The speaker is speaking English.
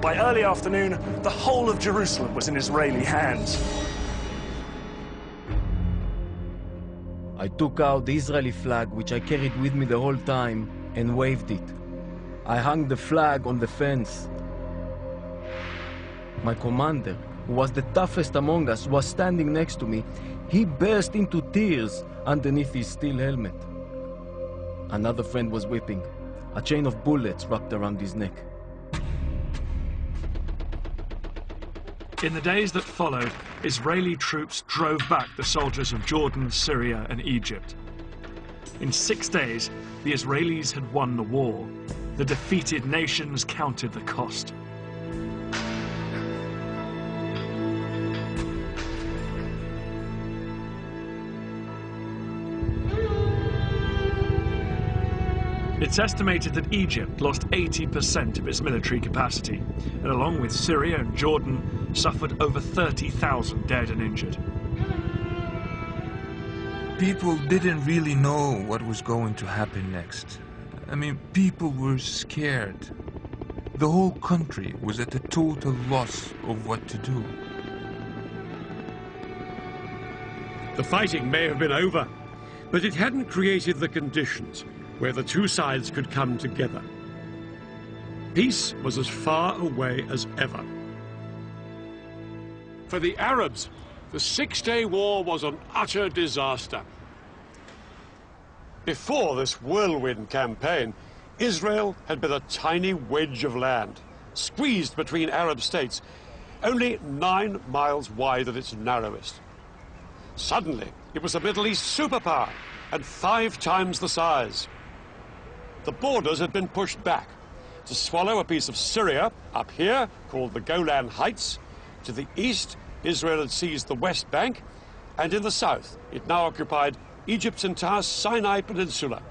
By early afternoon, the whole of Jerusalem was in Israeli hands. I took out the Israeli flag, which I carried with me the whole time, and waved it. I hung the flag on the fence. My commander, who was the toughest among us, was standing next to me. He burst into tears underneath his steel helmet. Another friend was weeping, a chain of bullets wrapped around his neck. In the days that followed, Israeli troops drove back the soldiers of Jordan, Syria, and Egypt. In 6 days, the Israelis had won the war. The defeated nations counted the cost. It's estimated that Egypt lost 80% of its military capacity, and along with Syria and Jordan, suffered over 30,000 dead and injured. People didn't really know what was going to happen next. I mean, people were scared. The whole country was at a total loss of what to do. The fighting may have been over, but it hadn't created the conditions where the two sides could come together. Peace was as far away as ever. For the Arabs, the Six-Day War was an utter disaster. Before this whirlwind campaign, Israel had been a tiny wedge of land, squeezed between Arab states, only 9 miles wide at its narrowest. Suddenly, it was a Middle East superpower, and 5 times the size. The borders had been pushed back to swallow a piece of Syria up here, called the Golan Heights. To the east, Israel had seized the West Bank, and in the south, it now occupied Egypt's entire Sinai Peninsula.